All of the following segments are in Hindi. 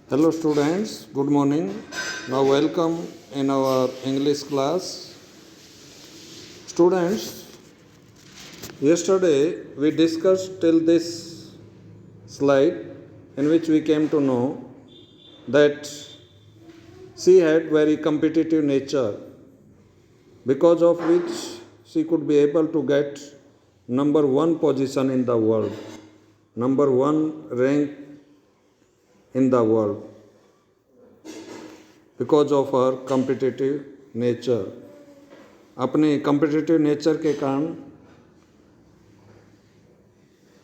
Hello students, good morning. Now welcome in our English class. Students, yesterday we discussed till this slide in which we came to know that she had very competitive nature, because of which she could be able to get number 1 position in the world, number 1 rank in the world, because of her competitive nature. अपने competitive nature के कारण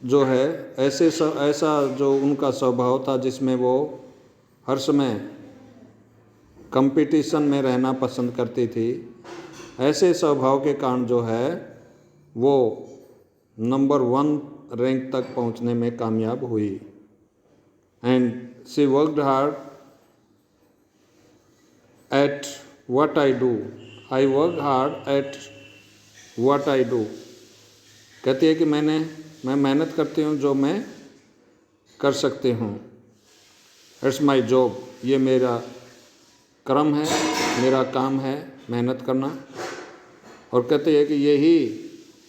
जो है ऐसा जो उनका स्वभाव था जिसमें वो हर समय कंपटीशन में रहना पसंद करती थी, ऐसे स्वभाव के कारण जो है वो नंबर 1 रैंक तक पहुंचने में कामयाब हुई. And she worked hard at what I do. I work hard at what I do. कहती है कि मैं मेहनत करती हूँ जो मैं कर सकती हूँ. इट्स माई जॉब, ये मेरा कर्म है, मेरा काम है मेहनत करना. और कहती है कि यही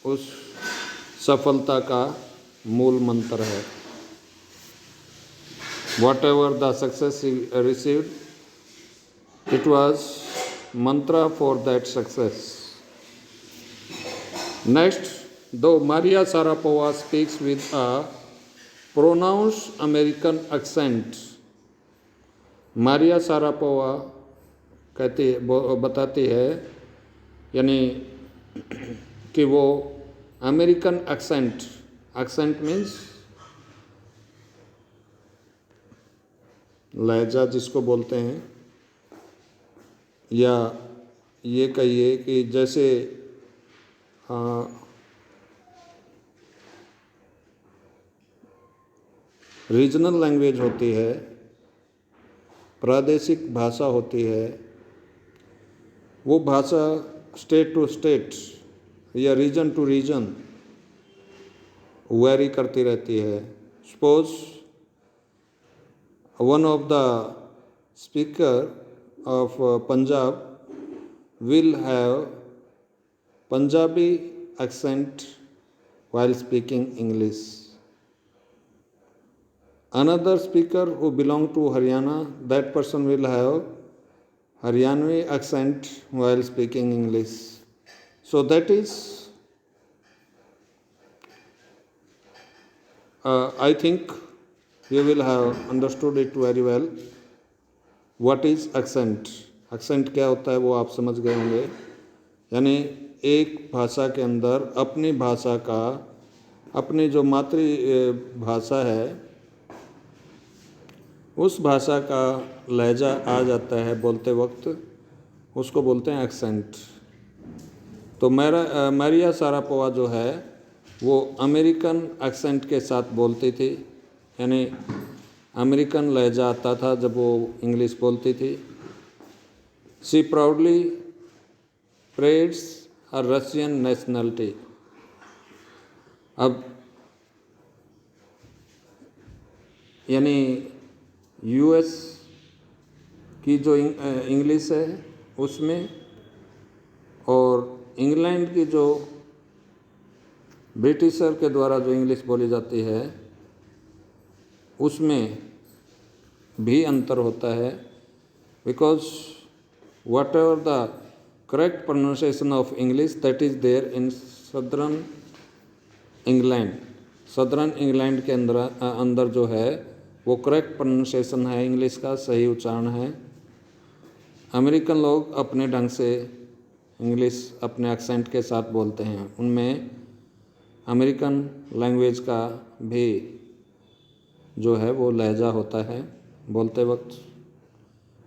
उस सफलता का मूल मंत्र है. Whatever the success she received, it was mantra for that success. Next, though Maria Sharapova speaks with a pronounced American accent, Maria Sharapova बताती है यानी कि वो अमेरिकन एक्सेंट मीन्स लहजा जिसको बोलते हैं, या ये कहिए कि जैसे रीजनल लैंग्वेज होती है, प्रादेशिक भाषा होती है, वो भाषा स्टेट टू स्टेट या रीजन टू रीजन वेरी करती रहती है. Suppose one of the speaker of Punjab will have Punjabi accent while speaking English. Another speaker who belong to Haryana, that person will have Haryanvi accent while speaking English. So that is, I think you will have understood it very well. What is accent. Accent क्या होता है वो आप समझ गए होंगे. यानी एक भाषा के अंदर अपनी भाषा का, अपनी जो मातृभाषा है उस भाषा का लहजा आ जाता है बोलते वक्त, उसको बोलते हैं एक्सेंट. तो मारिया शारापोवा जो है वो अमेरिकन एक्सेंट के साथ बोलती थी, यानी अमेरिकन लहजा आता था जब वो इंग्लिश बोलती थी. She proudly parades her Russian nationality. अब यानी यूएस की जो इंग्लिश है उसमें, और इंग्लैंड की जो ब्रिटिशर के द्वारा जो इंग्लिश बोली जाती है उसमें भी अंतर होता है. Because whatever the correct pronunciation of English that is there in southern England. Southern England के अंदर जो है वो करेक्ट प्रोनाउंसिएशन है, इंग्लिश का सही उच्चारण है. अमेरिकन लोग अपने ढंग से इंग्लिश अपने एक्सेंट के साथ बोलते हैं, उनमें अमेरिकन लैंग्वेज का भी जो है वो लहजा होता है बोलते वक्त.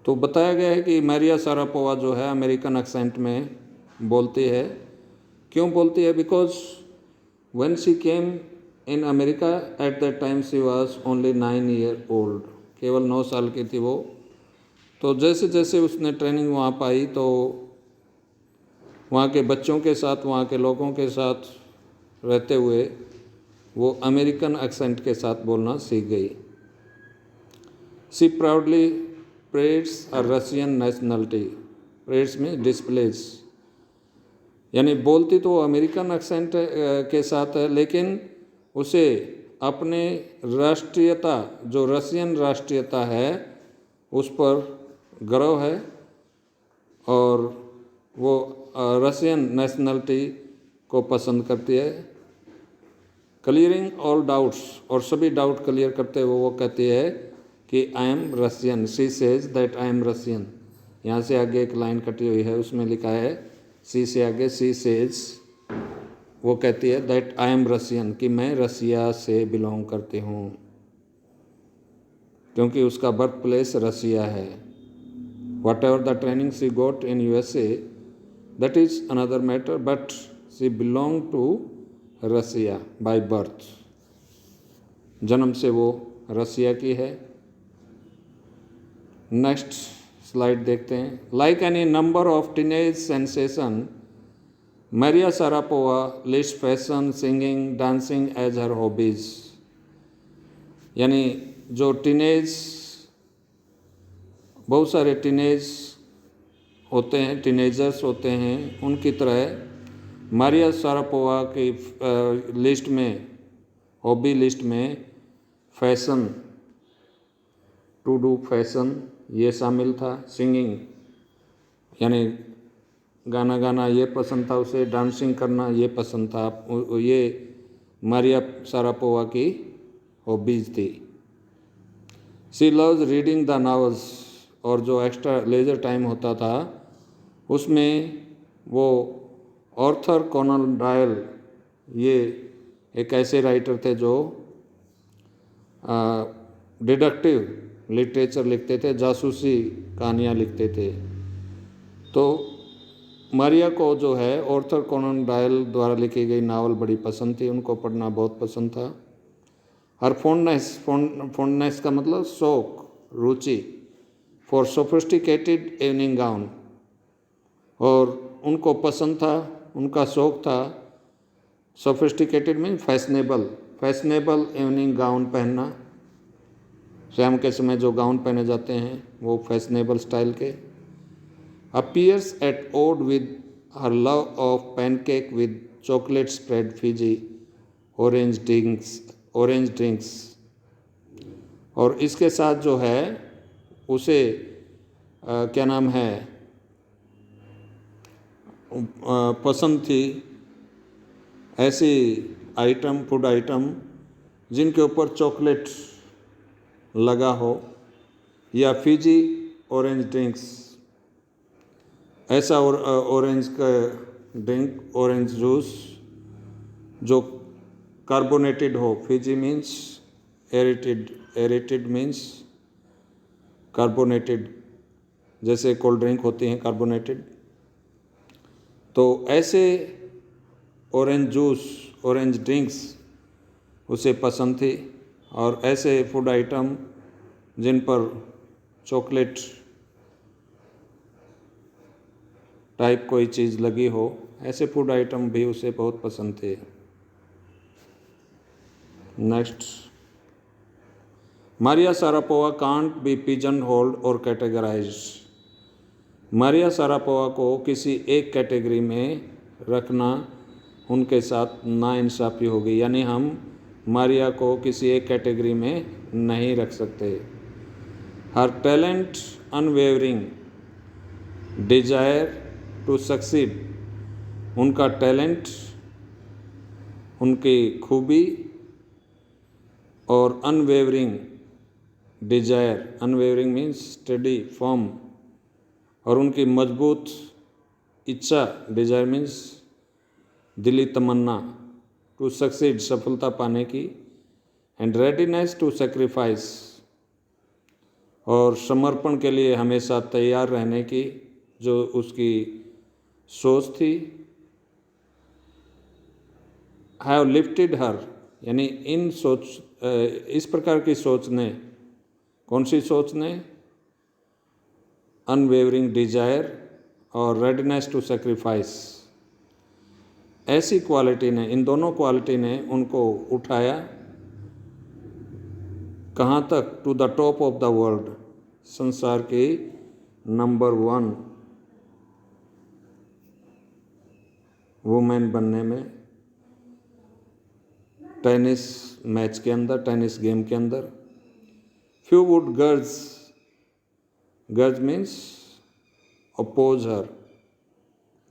तो बताया गया है कि मारिया शारापोवा जो है अमेरिकन एक्सेंट में बोलती है. क्यों बोलती है? Because when she came in America at that time she was only 9 year old. केवल 9 साल की थी वो. तो जैसे जैसे उसने ट्रेनिंग वहाँ पाई तो वहाँ के बच्चों के साथ, वहाँ के लोगों के साथ रहते हुए वो अमेरिकन एक्सेंट के साथ बोलना सीख गई. She proudly parades a Russian nationality, parades में डिस्प्लेस, यानी बोलती तो अमेरिकन एक्सेंट के साथ है, लेकिन उसे अपने राष्ट्रीयता, जो रशियन राष्ट्रीयता है, उस पर गर्व है और वो रशियन नेशनलिटी को पसंद करती है। क्लियरिंग ऑल डाउट्स, और सभी डाउट क्लियर करते हुए वो कहती है कि I am Russian, she says that I am Russian. यहाँ से आगे एक लाइन कटी हुई है, उसमें लिखा है सी से आगे शी सेज, वो कहती है दैट आई एम रशियन, कि मैं रसिया से बिलोंग करती हूँ, क्योंकि उसका बर्थ प्लेस रसिया है। Whatever the training she got in USA, that is another matter, but she belong to Russia by birth, जन्म से वो रसिया की है। नेक्स्ट स्लाइड देखते हैं। Like any number of teenage sensation, Maria Sharapova lists fashion, singing, dancing as her hobbies, यानी जो टीनेज, बहुत सारे टीनेज होते हैं, टीनेजर्स होते हैं, उनकी तरह मारिया शारापोवा की लिस्ट में, हॉबी लिस्ट में फैशन, टू डू फैशन, ये शामिल था। सिंगिंग यानी गाना गाना ये पसंद था उसे, डांसिंग करना ये पसंद था, ये मारिया शारापोवा की हॉबीज़ थी। She loves reading the novels, और जो एक्स्ट्रा लेजर टाइम होता था उसमें वो ऑर्थर कॉनन डॉयल, ये एक ऐसे राइटर थे जो डिडक्टिव लिटरेचर लिखते थे, जासूसी कहानियाँ लिखते थे। तो मारिया को जो है ऑर्थर कॉनन डॉयल द्वारा लिखी गई नावल बड़ी पसंद थी, उनको पढ़ना बहुत पसंद था। हर फॉन्डनेस का मतलब शौक, रुचि, फॉर सोफिस्टिकेटेड इवनिंग गाउन, और उनको पसंद था, उनका शौक था, sophisticated mean fashionable, fashionable evening gown पहनना, शाम के समय जो गाउन पहने जाते हैं वो फैशनेबल स्टाइल के। appears at odd with her love of pancake with chocolate spread, Fiji, orange drinks, और इसके साथ जो है उसे क्या नाम है, पसंद थी ऐसी आइटम, फूड आइटम जिनके ऊपर चॉकलेट लगा हो, या फिजी ऑरेंज ड्रिंक्स, ऐसा ऑरेंज का ड्रिंक, ऑरेंज जूस जो कार्बोनेटेड हो। Fiji means aerated means carbonated, जैसे कोल्ड ड्रिंक होती हैं कार्बोनेटेड, तो ऐसे ऑरेंज जूस, ऑरेंज ड्रिंक्स उसे पसंद थी, और ऐसे फूड आइटम जिन पर चॉकलेट टाइप कोई चीज़ लगी हो, ऐसे फूड आइटम भी उसे बहुत पसंद थे। Next, Maria Sharapova can't be pigeon hold और कैटेगराइज्ड। मारिया शारापोवा को किसी एक कैटेगरी में रखना उनके साथ नाइंसाफ़ी होगी, यानी हम मारिया को किसी एक कैटेगरी में नहीं रख सकते। Her talent unwavering, desire to succeed, उनका टैलेंट, उनकी खूबी, और unwavering desire, unwavering means steady firm, और उनकी मजबूत इच्छा, डिजायर मीन्स दिली तमन्ना, टू सक्सीड सफलता पाने की, एंड रेडीनेस टू सेक्रीफाइस, और समर्पण के लिए हमेशा तैयार रहने की जो उसकी सोच थी। हैव लिफ्टेड हर, यानी इन सोच, इस प्रकार की सोच ने, कौन सी सोच ने, अनवेवरिंग डिजायर और रेडीनेस टू सेक्रीफाइस, ऐसी क्वालिटी ने, इन दोनों क्वालिटी ने उनको उठाया, कहाँ तक? To the top of the world, संसार की नंबर 1 वुमेन बनने में, टेनिस मैच के अंदर, टेनिस गेम के अंदर। फ्यू वुड गर्ज मीन्स अपोज हर,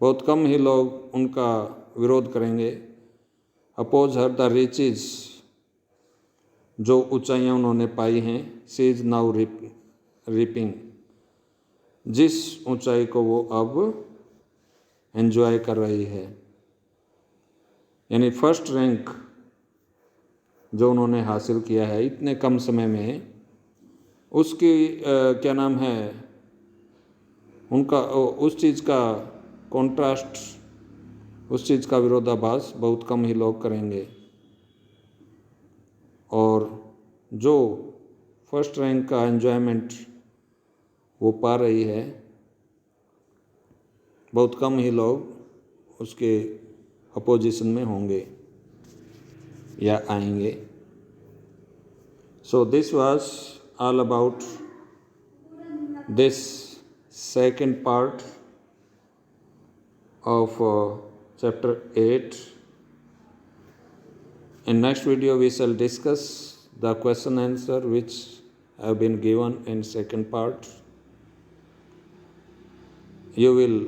बहुत कम ही लोग उनका विरोध करेंगे। अपोज हर द रिचेज, जो ऊंचाइयां उन्होंने पाई हैं। शी इज नाउ रीपिंग, जिस ऊंचाई को वो अब एंजॉय कर रही है, यानी फर्स्ट रैंक जो उन्होंने हासिल किया है इतने कम समय में, उसकी क्या नाम है, उनका उस चीज़ का कॉन्ट्रास्ट, उस चीज़ का विरोधाभास बहुत कम ही लोग करेंगे। और जो फर्स्ट रैंक का एंजॉयमेंट वो पा रही है, बहुत कम ही लोग उसके अपोजिशन में होंगे या आएंगे। So this was all about this second part of chapter 8. In next video we shall discuss the question answer which have been given in second part. You will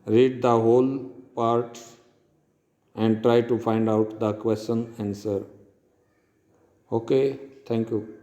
read the whole part and try to find out the question answer. Okay, thank you.